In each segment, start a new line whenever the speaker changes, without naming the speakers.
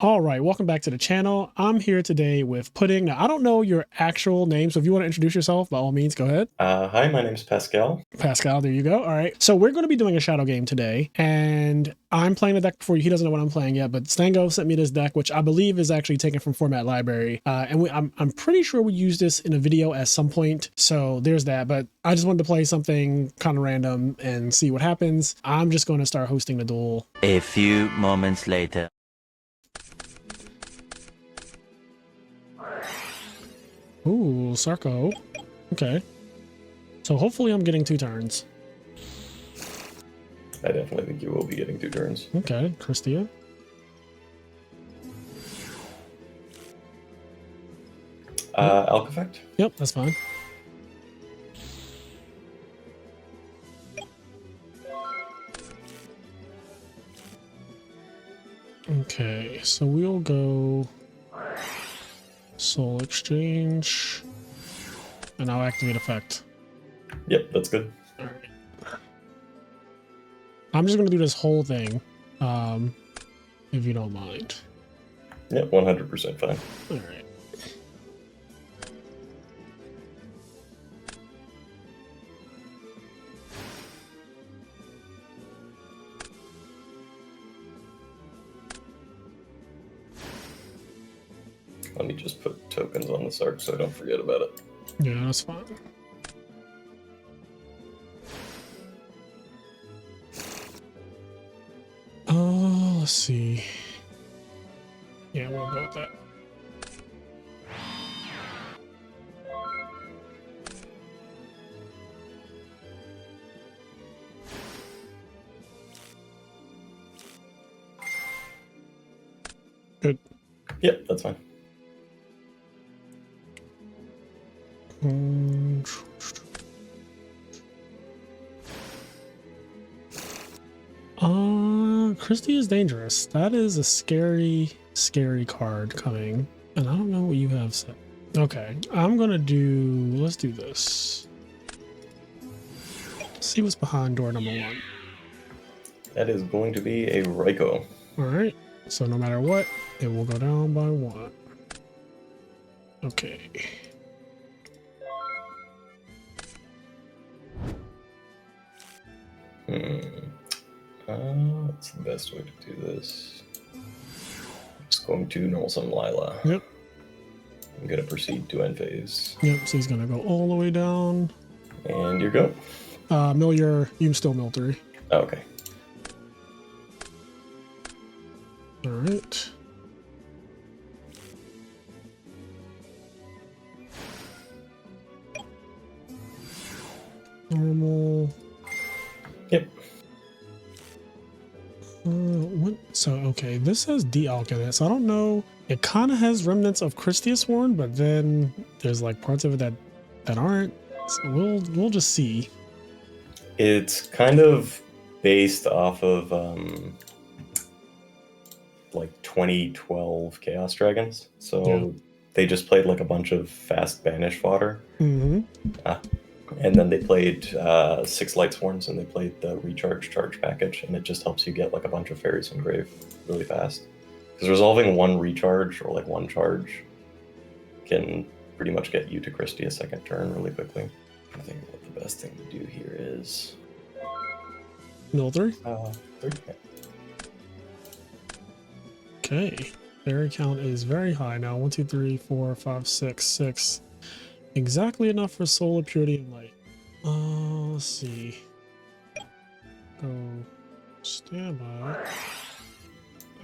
All right, welcome back to the channel. I'm here today with Pudding. Now, I don't know your actual name, so if you want to introduce yourself, by all means, go ahead.
Hi, my name's Pascal.
Pascal, there you go. All right, so we're going to be doing a shadow game today, and I'm playing the deck before you. He doesn't know what I'm playing yet, but Stango sent me this deck, which I believe is actually taken from Format Library, and I'm pretty sure we used this in a video at some point, so there's that. But I just wanted to play something kind of random and see what happens. I'm just going to start hosting the duel.
A few moments later.
Ooh, Sarko. Okay. So hopefully I'm getting 2 turns.
I definitely think you will be getting 2 turns.
Okay, Christia.
Alk effect?
Yep, that's fine. Okay, so we'll go Soul Exchange, and I'll activate effect.
Yep, that's good.
All right. I'm just gonna do this whole thing, if you don't mind.
Yep, 100% fine.
All right.
Let me just put tokens on this arc so I don't forget about it.
Yeah, that's fine. Let's see. Yeah, we'll go with that. Good.
Yep, that's fine. Christie is dangerous. That is a scary, scary card coming. And I don't know what you have set. Okay, I'm gonna do, let's do this. See what's behind door number 1. That is going to be a YGO.
All right, so no matter what, it will go down by 1. Okay.
What's the best way to do this? I'm just going to normal summon Lila.
Yep.
I'm going to proceed to end phase.
Yep, so he's gonna go all the way down.
And you go.
Mill you can still mill 3.
Okay.
All right. Normal.
Yep.
What? So, okay, this has de-alk in it, so I don't know. It kind of has remnants of Christius Horn, but then there's like parts of it that aren't. So we'll just see.
It's kind of based off of like 2012 Chaos Dragons. So
Yeah.
they just played like a bunch of fast banish fodder.
Mm-hmm.
And then they played 6 Light Sworns, and they played the recharge charge package, and it just helps you get like a bunch of fairies in grave really fast. Because resolving 1 recharge or like 1 charge can pretty much get you to Christie a second turn really quickly. I think what the best thing to do here is
Mill 3.
3.
Okay. Fairy count is very high now. 1, 2, 3, 4, 5, 6, 6. Exactly enough for solar purity and light. Let's see. Go standby.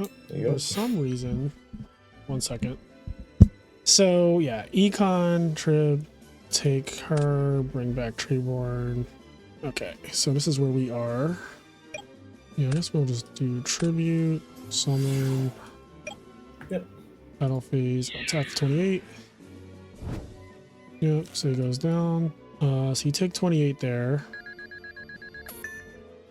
Oh,
There you go.
for some reason, 1 second. So yeah, Econ, Trib, take her, bring back Treeborn. Okay, so this is where we are. Yeah, I guess we'll just do tribute, summon.
Yep.
Battle phase, attack 28. Yep, so he goes down. So you take 28 there.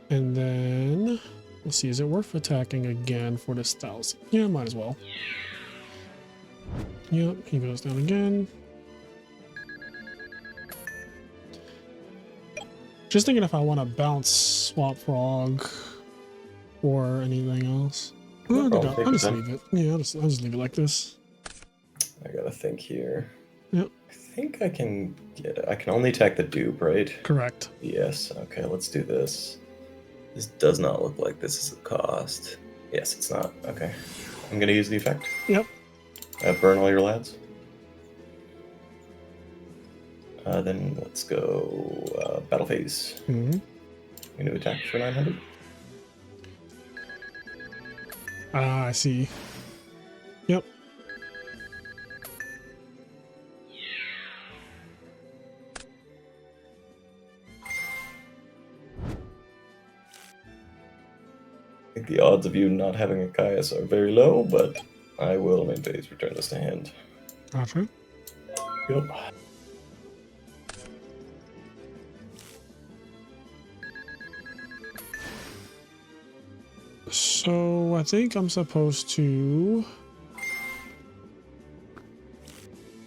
And then, let's see, is it worth attacking again for this 1,000? Yeah, might as well. Yep, he goes down again. Just thinking if I want to bounce Swap Frog or anything else.
No
Oh,
problem. Take
I'll
your
just
time.
leave it. Yeah, I'll just leave it like this.
I gotta think here.
Yep.
I think I can get it. I can only attack the dupe, right?
Correct.
Yes. Okay, let's do this. This does not look like this is a cost. Yes, it's not. Okay. I'm gonna use the effect.
Yep.
Burn all your lads. Then let's go battle phase.
Mm-hmm.
I'm gonna attack for 900.
Ah, I see. Yep.
I think the odds of you not having a Caius are very low, but I will main phase return this to hand.
Gotcha.
Yep.
So I think I'm supposed to.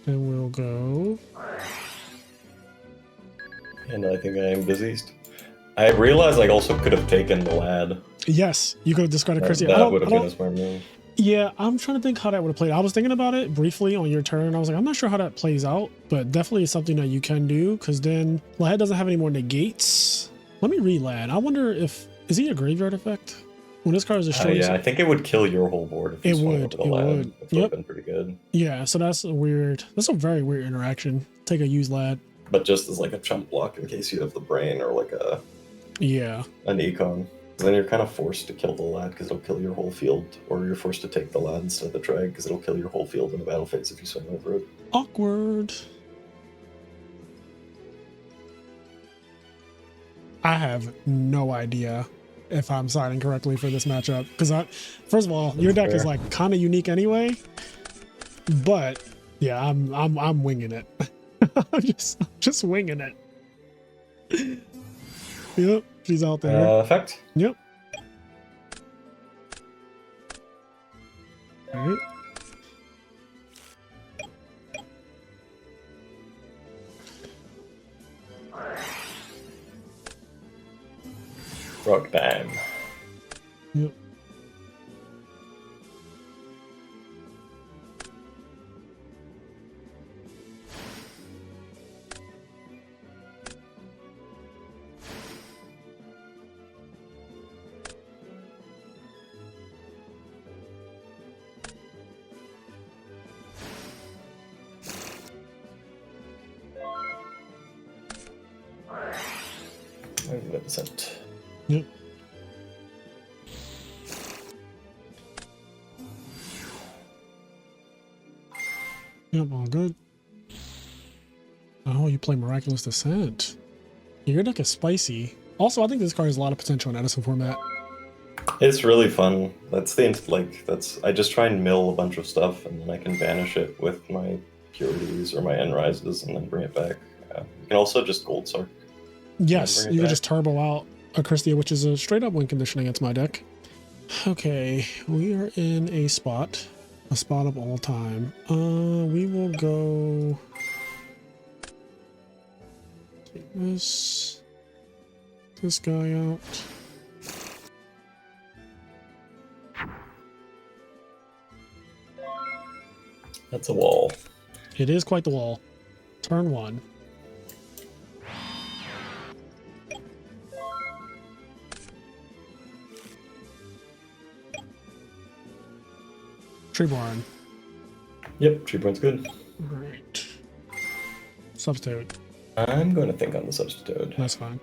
Then we'll go.
And I think I am diseased. I realized I also could have taken the lad.
Yes, you could have discarded
That,
Christian.
that would have been a smart move.
Yeah, I'm trying to think how that would have played. I was thinking about it briefly on your turn. I was like, I'm not sure how that plays out, but definitely it's something that you can do because then Lad doesn't have any more negates. Let me read Lad. I wonder if is he a graveyard effect? When this card is destroyed,
Yeah, I think it would kill your whole board if you
It
swung
would,
over the
it
lad.
would.
Which would have been pretty good.
yeah. So that's a very weird interaction. Take a use Lad.
But just as like a chump block in case you have the brain or like
Yeah,
an econ. Then you're kind of forced to kill the lad because it'll kill your whole field, or you're forced to take the lad instead of the drag because it'll kill your whole field in the battle phase if you swing over it.
awkward. I have no idea if I'm siding correctly for this matchup because first of all, your deck is
fair.
like kind of unique anyway. But yeah, I'm winging it. I'm just winging it. Yep, she's out there.
Effect.
Yep. All right.
Rock bam.
Yep.
Magnificent.
Yep. Yep, all good. Oh, you play Miraculous Descent. Your deck is spicy. Also, I think this card has a lot of potential in Edison format.
It's really fun. I just try and mill a bunch of stuff and then I can banish it with my Purities or my End Rises and then bring it back. You can also just Gold Sark.
Yes,
bring it
you can
back.
just turbo out a Christia, which is a straight up win condition against my deck. Okay, we are in a spot of all time. We will go take this guy out.
That's a wall.
It is quite the wall. Turn one. Treeborn.
Yep, 3 points good.
Right. Substitute.
I'm going to think on the substitute.
That's fine.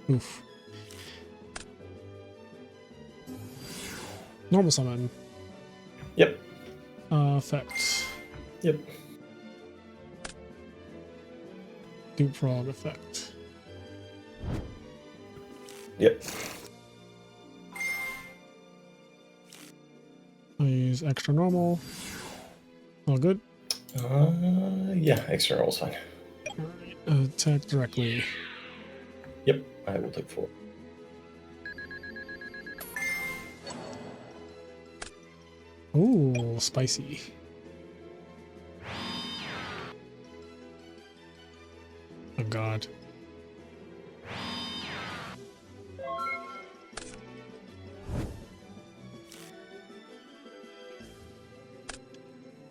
Oof. Normal summon.
Yep.
Effect.
Yep.
Dupe Frog effect.
Yep.
I use extra normal. All good.
Yeah, external is fine.
Alright. Attack directly.
Yep, I will take 4.
Ooh, spicy. Oh god.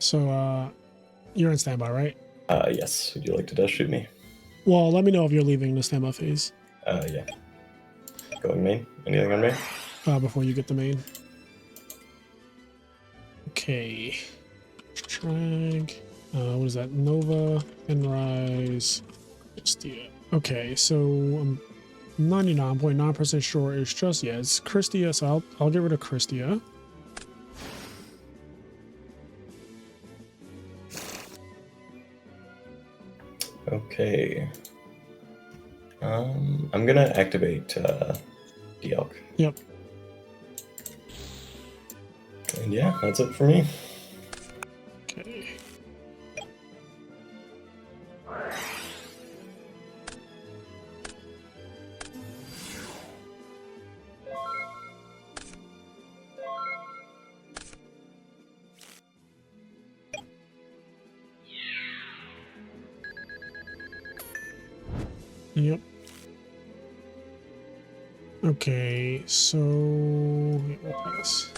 So you're in standby, right?
Yes. Would you like to dash shoot me?
Well, let me know if you're leaving the standby phase.
Yeah. Going main? Anything on main?
Before you get the main. Okay. Trag. What is that? Nova, Enrise, Christia. Okay, so I'm 99.9% sure it's just, yeah, it's Christia, so I'll get rid of Christia.
Okay. I'm gonna activate Dialk.
Yep.
And yeah, that's it for me.
Okay. Yep. Okay, so we'll pass.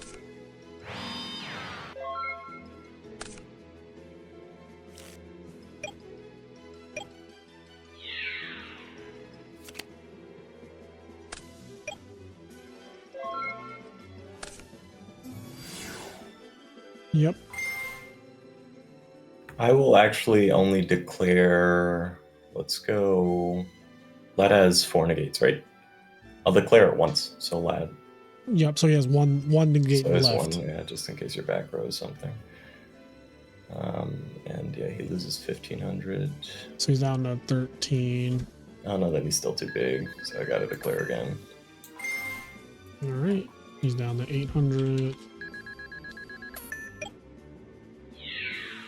Yep.
I will actually only declare. Let's go. LAD has 4 negates, right? I'll declare it once, so LAD.
Yep. So he has one negate
So there's
left.
one, yeah, just in case your back row is something. And yeah, he loses 1500.
So he's down to 13.
Oh no, then he's still too big, so I gotta declare again.
All right. He's down to 800.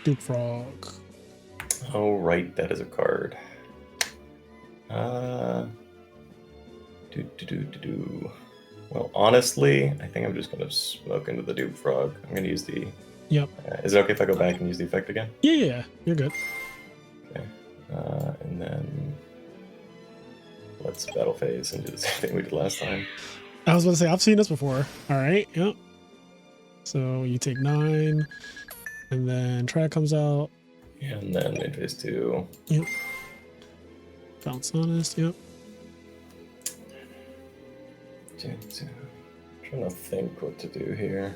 Duke Frog.
Oh right, that is a card. Well, honestly, I think I'm just gonna smoke into the Duke Frog. I'm gonna use the.
Yep.
Is it okay if I go back and use the effect again?
Yeah, you're good.
Okay. And then let's battle phase and do the same thing we did last time.
I was going to say, I've seen this before. All right. Yep. So you take 9, and then Trag comes out.
And then mid phase 2.
Yep. Bounce Honest. Yep.
Trying to think what to do here.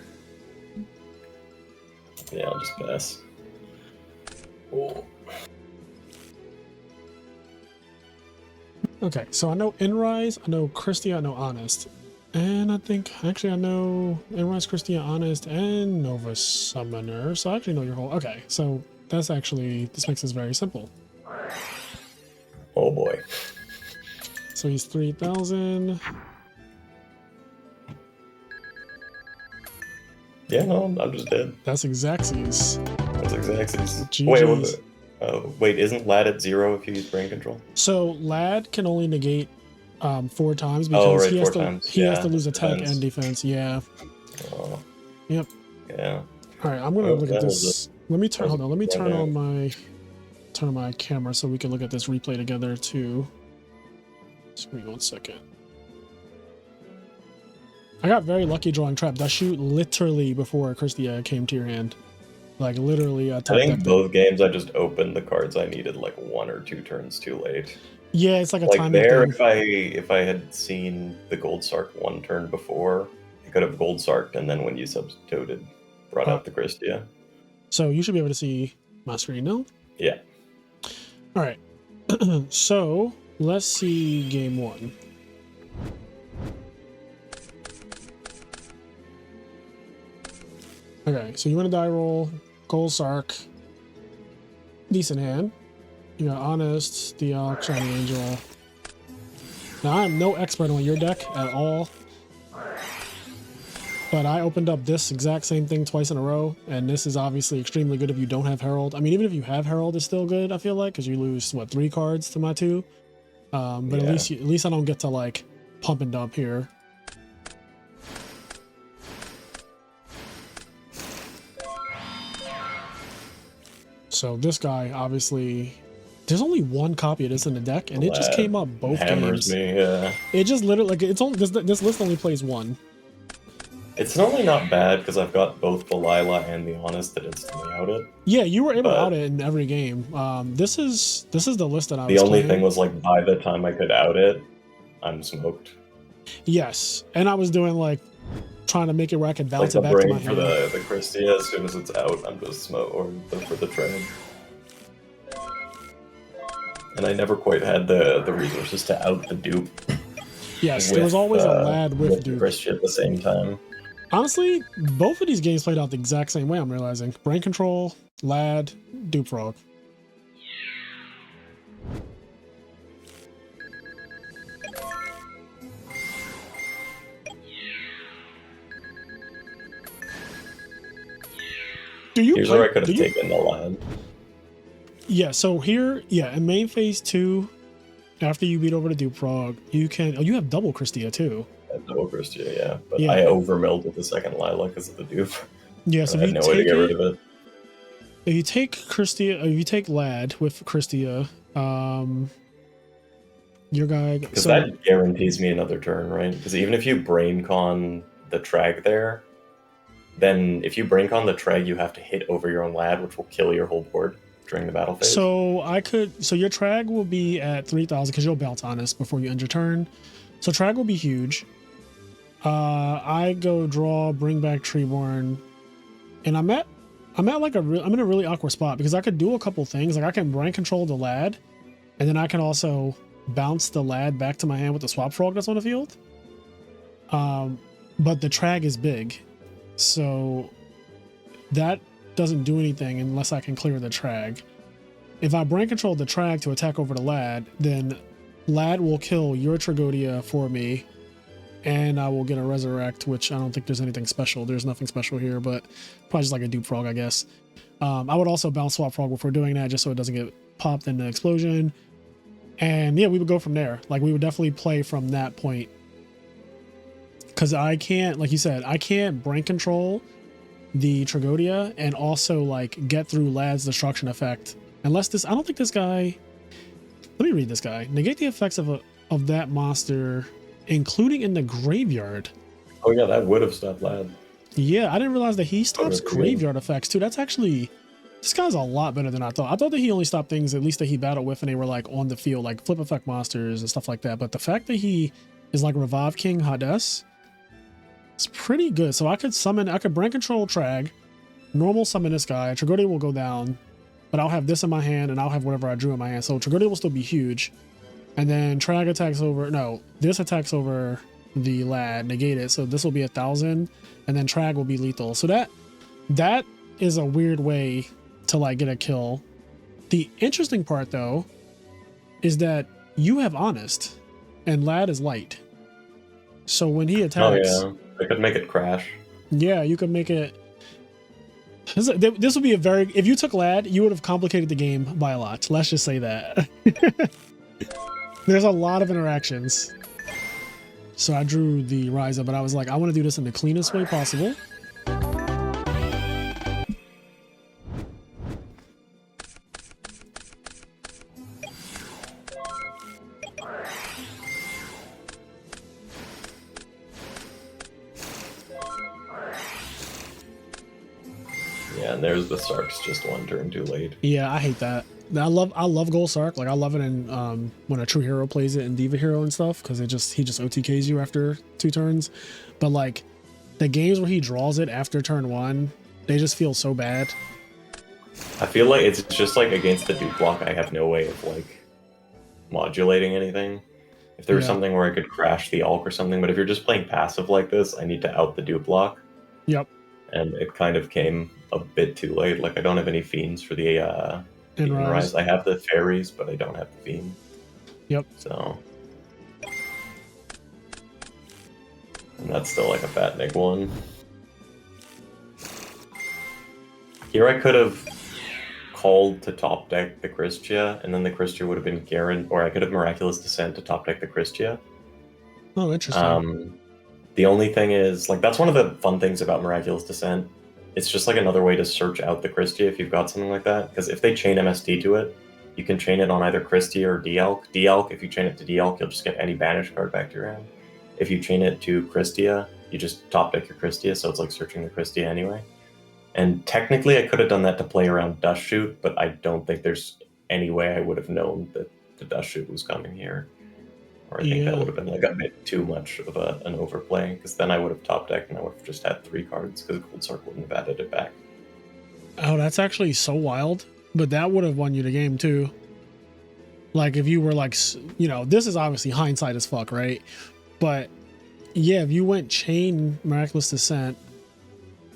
Yeah, I'll just pass. Oh.
Okay. So I know Enrise, I know Christia, I know Honest. And I think, actually, I know Enrise, Christia, Honest, and Nova Summoner. So I actually know your whole. Okay. So that's actually, this makes this very simple.
Oh boy.
So he's 3,000.
Yeah, no, I'm just dead.
That's Exacxies.
That's Exacxies.
GG's.
Wait, isn't LAD at 0 if you use brain control?
So LAD can only negate 4 times because
right,
he has
4
to
times.
he has
Yeah,
to lose attack
defense.
and defense. Yeah.
Oh.
Yep.
Yeah.
All right, I'm gonna look at this. Let me turn.
that was
Hold on. Let me
a-
turn on my camera so we can look at this replay together too. Just give me 1 second. I got very lucky drawing Trap Dust Shoot literally before Christia came to your hand. Like literally,
I think both games I just opened the cards I needed like 1 or 2 turns too late.
Yeah, it's like a
Like
timing
there,
thing.
if I had seen the Gold Sark 1 turn before, I could have Gold Sarked, and then when you substituted, brought out the Christia.
So you should be able to see my screen now.
Yeah.
All right. So let's see game 1. Okay, so you want to die roll, Gold Sark, decent hand. You got Honest, Dialk, Shiny Angel. Now I'm no expert on your deck at all, but I opened up this exact same thing twice in a row, and this is obviously extremely good if you don't have Herald. I mean, even if you have Herald, it's still good. I feel like because you lose what 3 cards to my 2, but
Yeah.
at least I don't get to like pump and dump here. So this guy, obviously, there's only 1 copy of this in the deck, and it just came up both
Hammers
games.
me, yeah.
It just literally, like, it's only this list only plays 1.
It's normally not bad because I've got both the Lila and the Honest that instantly out it.
Yeah, you were able to
But
out it in every game. This is the list that I
the
was
only
playing.
thing was like by the time I could out it, I'm smoked.
Yes, and I was doing like trying to make it where I could
Like
bounce
the
it back to my
brain for
hand.
the Christia, as soon as it's out, I'm just smoked, or for the trade. And I never quite had the resources to out the dupe
Yes, there was always a lad with
the
dupe.
Christia at the same time.
Honestly, both of these games played out the exact same way, I'm realizing. Brain control, lad, dupe frog. Do you
Here's
play?
where I could
Do
have
you?
taken the lad.
Yeah. So here, yeah, in main phase 2, after you beat over the dupe frog, you can. Oh, you have double Christia too.
Double Christia, yeah. But
Yeah.
I overmilled with the second Lila because of the dupe.
Yeah. So
I had no way to get rid of it.
if you take Christia, if you take lad with Christia, your guy.
Because
So
that guarantees me another turn, right? Because even if you brain con the Trag there, then if you brain con the Trag, you have to hit over your own lad, which will kill your whole board during the battle phase.
So your trag will be at 3,000 because you'll bounce Honest before you end your turn. So trag will be huge. I go draw, bring back Treeborn, and I'm in a really awkward spot because I could do a couple things. Like I can brain control the lad, and then I can also bounce the lad back to my hand with the swap frog that's on the field. But the trag is big, so that doesn't do anything unless I can clear the trag. If I brain control the trag to attack over the lad, then lad will kill your Tragodia for me, and I will get a resurrect, which I don't think there's anything special. There's nothing special here, but probably just like a dupe frog, I guess. I would also bounce swap frog before doing that, just so it doesn't get popped in the explosion. And yeah, we would go from there. Like we would definitely play from that point. Because I can't, like you said, I can't brain control the Tragodia and also like get through lad's destruction effect. Unless this, I don't think this guy, let me read this guy. Negate the effects of that monster, including in the graveyard.
Oh yeah, that would have stopped lad.
Yeah, I didn't realize that he stops
Okay,
graveyard effects too. That's actually, this guy's a lot better than I thought. I thought that he only stopped things at least that he battled with and they were like on the field, like flip effect monsters and stuff like that. But the fact that he is like Revive King Hades, it's pretty good. So I could brain control Trag, normal summon this guy. Tragodia will go down, but I'll have this in my hand and I'll have whatever I drew in my hand. So Tragodia will still be huge. And then Trag attacks over, no, this attacks over the lad, negate it. So this will be 1,000 and then Trag will be lethal. So that is a weird way to like get a kill. The interesting part though, is that you have Honest and lad is light. So when he attacks,
Oh yeah, I could make it crash.
yeah, you could make it. This would be a very. If you took lad, you would have complicated the game by a lot. Let's just say that. There's a lot of interactions. So I drew the Ryza, but I was like, I want to do this in the cleanest way possible.
Yeah, and there's the Sarks just one turn too late.
Yeah, I hate that. I love Gold Sark. Like I love it in when a true hero plays it in Diva Hero and stuff, because he just OTKs you after 2 turns. But like the games where he draws it after turn 1, they just feel so bad.
I feel like it's just like against the dupe block, I have no way of like modulating anything. If there was something where I could crash the Alk or something, but if you're just playing passive like this, I need to out the dupe block.
Yep.
And it kind of came a bit too late. Like I don't have any fiends for the Rise. I have the fairies, but I don't have the fiend.
Yep.
So, and that's still like a fat nig one. Here I could have called to top deck the Christia, and then the Christia would have been Garen, or I could have Miraculous Descent to top deck the Christia.
Oh, interesting.
The only thing is, like, that's one of the fun things about Miraculous Descent. It's just like another way to search out the Christia if you've got something like that. Because if they chain MST to it, you can chain it on either Christia or Dialk. Dialk, if you chain it to Dialk, you'll just get any banished card back to your hand. If you chain it to Christia, you just top deck your Christia, so it's like searching the Christia anyway. And technically, I could have done that to play around Dust Shoot, but I don't think there's any way I would have known that the Dust Shoot was coming here. Or I think that would have been like a bit too much of an overplay, because then I would have top decked and I would have just had 3 cards, because Cold Sark wouldn't have added it back.
Oh, that's actually so wild. But that would have won you the game too. Like if you were like, you know, this is obviously hindsight as fuck, right? But yeah, if you went Chain Miraculous Descent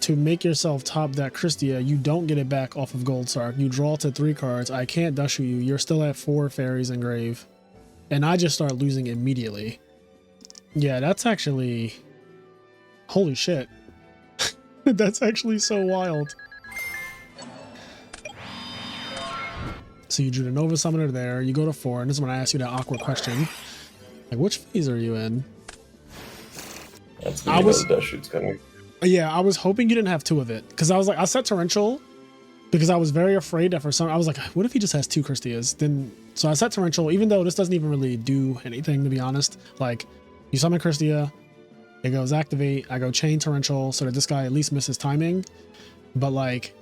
to make yourself top that Christia, you don't get it back off of Gold Sark. You draw to 3 cards. I can't Dust Shoot you. You're still at 4 fairies and grave. And I just start losing immediately. Yeah, that's actually... Holy shit. That's actually so wild. So you drew the Nova Summoner there. You go to 4, and this is when I ask you that awkward question. Like, which phase are you in?
That's the Dust Shoot's coming.
Yeah, I was hoping you didn't have 2 of it. Because I was like, I set Torrential because I was very afraid that for some... I was like, what if he just has 2 Christias? Then... So I set Torrential, even though this doesn't even really do anything, to be honest. Like, you summon Christia, it goes activate, I go chain Torrential so that this guy at least misses timing. But, like,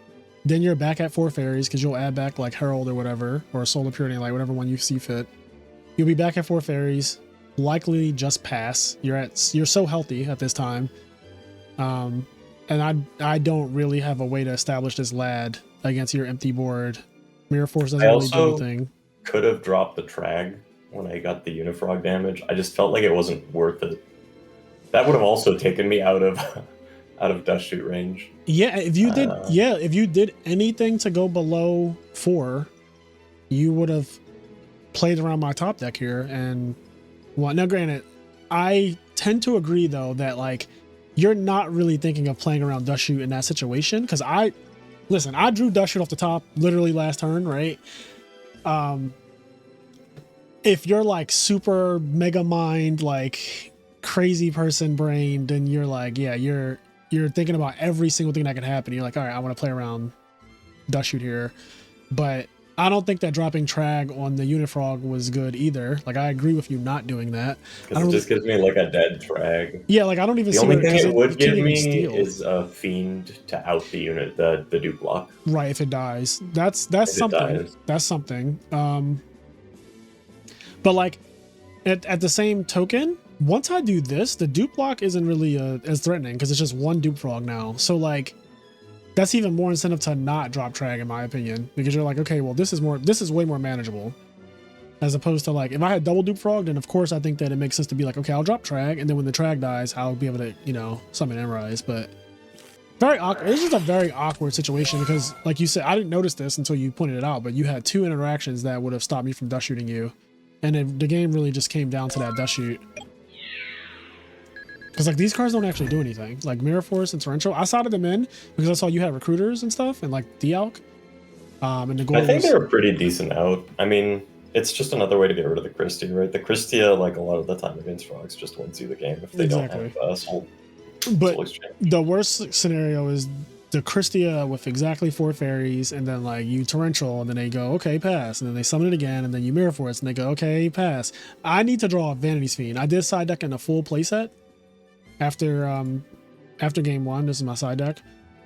then you're back at 4 fairies because you'll add back, like, Herald or whatever, or Solar Purity Light, whatever one you see fit. You'll be back at 4 fairies, likely just pass. You're so healthy at this time. And I don't really have a way to establish this LADD against your empty board. Mirror Force doesn't really do anything.
Could have dropped the Trag when I got the Unifrog damage. I just felt like it wasn't worth it. That would have also taken me out of Dust Shoot range.
Yeah, if you did anything to go below 4, you would have played around my top deck here. And well, now granted, I tend to agree though that like you're not really thinking of playing around Dust Shoot in that situation. Because I drew Dust Shoot off the top literally last turn, right? If you're like super mega mind, like crazy person brain, then you're like, yeah, you're thinking about every single thing that could happen. You're like, all right, I want to play around Dust Shoot here. But I don't think that dropping Trag on the Unifrog was good either. Like, I agree with you not doing that.
Because it just gives me like a dead Trag.
Yeah, like I don't even
the
see
only thing it would give me
steal.
is a Fiend to out the unit, the dupe block.
Right, if it dies. That's something. That's something. But like at the same token, once I do this, the dupe block isn't really as threatening because it's just 1 dupe frog now. So like that's even more incentive to not drop Trag in my opinion, because you're like, okay, well this is way more manageable. As opposed to like if I had double dupe frog, then of course I think that it makes sense to be like, okay, I'll drop Trag, and then when the Trag dies, I'll be able to, you know, summon Emrise. But very awkward. It's just a very awkward situation because like you said, I didn't notice this until you pointed it out, but you had 2 interactions that would have stopped me from Dust Shooting you. And the game really just came down to that Dust Shoot. Because like these cards don't actually do anything. Like Mirror Force and Torrential, I sided them in because I saw you had recruiters and stuff, and like Dialk. And the goal
I think they were pretty decent out. I mean, it's just another way to get rid of the Christia, right? The Christia, like a lot of the time against frogs, just wins you the game if they don't have soul.
But the worst scenario is the Christia with exactly 4 fairies, and then like you Torrential, and then they go, okay, pass, and then they summon it again, and then you Mirror Force, and they go, okay, pass. I need to draw a Vanity's Fiend. I did side deck in a full playset after game 1. This is my side deck.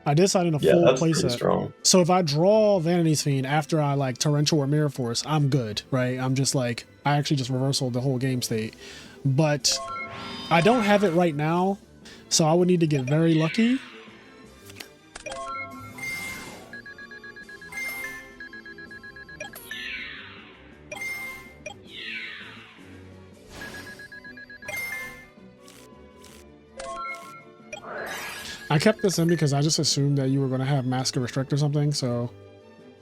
I did side in a full playset. So if I draw Vanity's Fiend after I like Torrential or Mirror Force, I'm good, right? I'm just like, I actually just reversal the whole game state. But I don't have it right now, so I would need to get very lucky. I kept this in because I just assumed that you were going to have Mask or Restrict or something, so...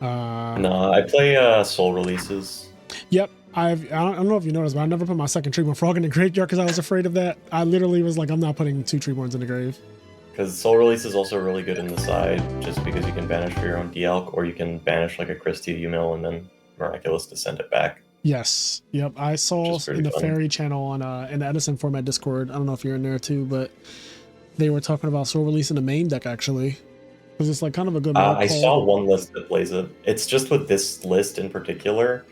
no, I play Soul Releases.
Yep, I don't know if you noticed, but I never put my second Treeborn Frog in the graveyard because I was afraid of that. I literally was like, I'm not putting 2 Treeborns in the grave.
Because Soul Release is also really good in the side, just because you can banish for your own Dialk, or you can banish like a Christie Umil and then Miraculous to send it back.
Yes, yep, I saw in the Fairy channel on in the Edison format Discord, I don't know if you're in there too, but... they were talking about Soul Release in the main deck, actually. Because it's like kind of a good
I saw one list that plays it. It's just with this list in particular,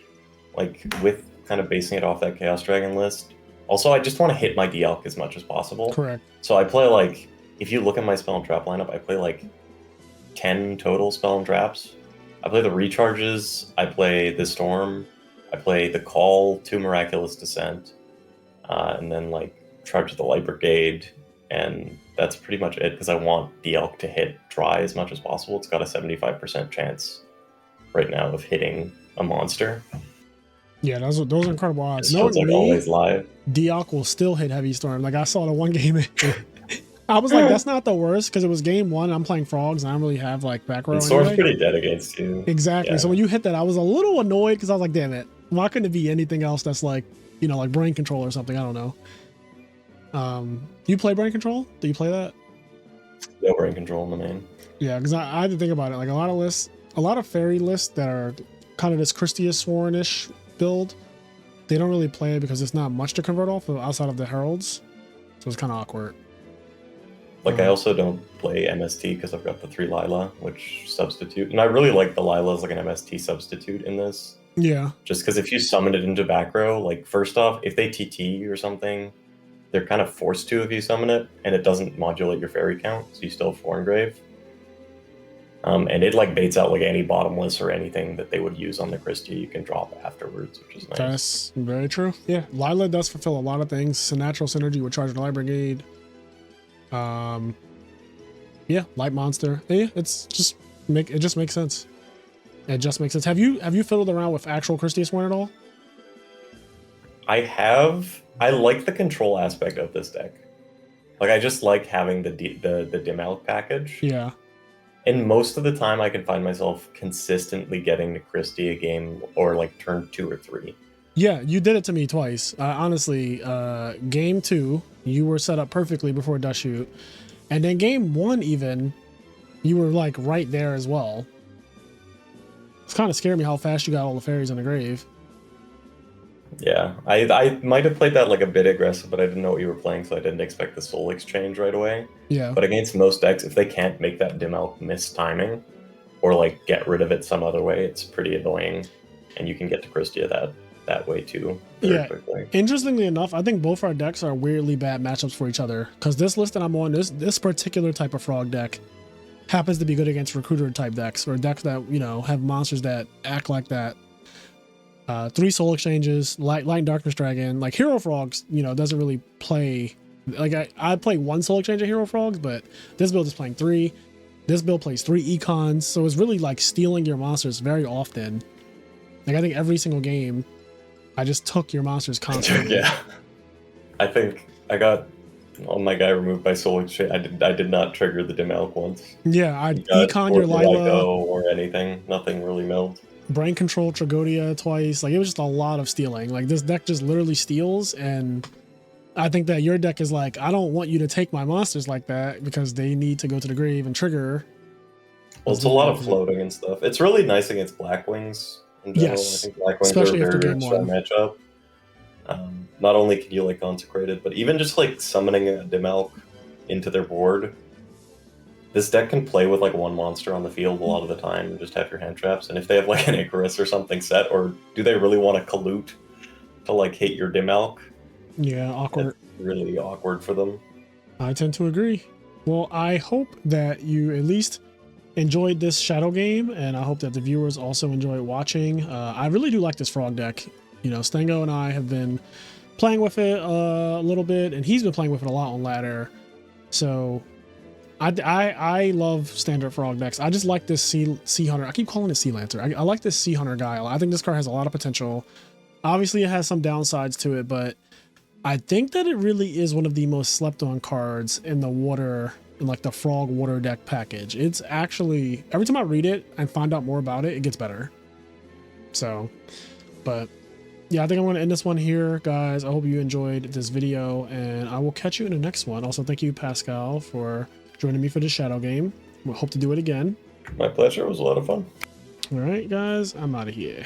like with kind of basing it off that Chaos Dragon list, Also, I just want to hit my D-Alk as much as possible.
Correct.
So I play like, if you look at my spell and trap lineup, I play like 10 total spell and traps. I play the recharges, I play the storm, I play the call, 2 miraculous descent, and then like charge the light brigade, and that's pretty much it because I want the elk to hit dry as much as possible. It's got a 75% chance right now of hitting a monster.
Yeah, those are incredible odds.
So it's like always live.
Dialk will still hit heavy storm. Like I saw the one game. I was like, that's not the worst because it was game 1. I'm playing frogs and I don't really have like back row.
And Storm's
anyway.
pretty dead against you.
Exactly.
Yeah.
So when you hit that, I was a little annoyed because I was like, damn it. Why couldn't it be anything else that's like, you know, like brain control or something? I don't know. You play brain control? Do you play that?
No brain control in the main.
Yeah, because I had to think about it. Like a lot of fairy lists that are kind of this Christius Sworn-ish build, they don't really play it because there's not much to convert off of outside of the heralds. So it's kind of awkward.
Like I also don't play MST because I've got the 3 Lila, which substitute. And I really like the Lila as like an MST substitute in this.
Yeah.
Just because if you summon it into back row, like first off, if they TT or something, they're kind of forced to if you summon it, and it doesn't modulate your fairy count, so you still have 4 engrave. And it like baits out like any bottomless or anything that they would use on the Christie you can drop afterwards, which is nice.
That's very true. Yeah, Lila does fulfill a lot of things. It's a natural synergy with Charge the Light Brigade. Yeah, Light Monster. Yeah, it just makes sense. It just makes sense. Have you fiddled around with actual Christius Sworn at all?
I have. I like the control aspect of this deck. Like I just like having the dim elk package.
Yeah.
And most of the time, I can find myself consistently getting to Christie a game or like turn 2 or 3.
Yeah, you did it to me twice. Honestly, game 2, you were set up perfectly before Dust Shoot. And then game 1 even, you were like right there as well. It's kind of scared me how fast you got all the fairies in the grave.
Yeah, I might have played that like a bit aggressive, but I didn't know what you were playing, so I didn't expect the soul exchange right away.
Yeah.
But against most decks, if they can't make that dim elk miss timing, or like get rid of it some other way, it's pretty annoying, and you can get to Christia that way too. Very quickly.
Interestingly enough, I think both our decks are weirdly bad matchups for each other. Because this list that I'm on, this particular type of frog deck happens to be good against recruiter type decks, or decks that, you know, have monsters that act like that. 3 soul exchanges, light and darkness dragon. Like Hero Frogs, you know, doesn't really play. Like I play 1 soul exchange of Hero Frogs, but this build is playing 3. This build plays 3 econs, so it's really like stealing your monsters very often. Like I think every single game, I just took your monsters constantly.
Yeah, I think I got all my guy removed by soul exchange. I did not trigger the dim elk once.
Yeah, I econ your Lila
YGO or anything. Nothing really milled.
Brain control Tragodia twice. Like it was just a lot of stealing. Like this deck just literally steals, and I think that your deck is like, I don't want you to take my monsters like that because they need to go to the grave and trigger.
Well, it's a lot of floating and stuff. It's really nice against Blackwings in general.
Yes,
I think Blackwings
especially
are
after
a very
game
strong
1.
matchup. Not only can you like consecrate it, but even just like summoning a dim elk into their board. This deck can play with like 1 monster on the field a lot of the time and just have your hand traps. And if they have like an Icarus or something set, or do they really want to collude to like hit your dim elk?
Yeah, awkward.
It's really awkward for them.
I tend to agree. Well, I hope that you at least enjoyed this shadow game, and I hope that the viewers also enjoy watching. I really do like this frog deck. You know, Stango and I have been playing with it a little bit, and he's been playing with it a lot on ladder. So I love standard frog decks. I just like this Sea Hunter. I keep calling it Sea Lancer. I like this Sea Hunter guy. I think this card has a lot of potential. Obviously, it has some downsides to it, but I think that it really is one of the most slept on cards in the water, in like the frog water deck package. It's actually, every time I read it and find out more about it, it gets better. So, but yeah, I think I'm going to end this one here, guys. I hope you enjoyed this video, and I will catch you in the next one. Also, thank you, Pascal, for joining me for this shadow game. We'll hope to do it again.
My pleasure. It was a lot of fun.
All right, guys, I'm out of here.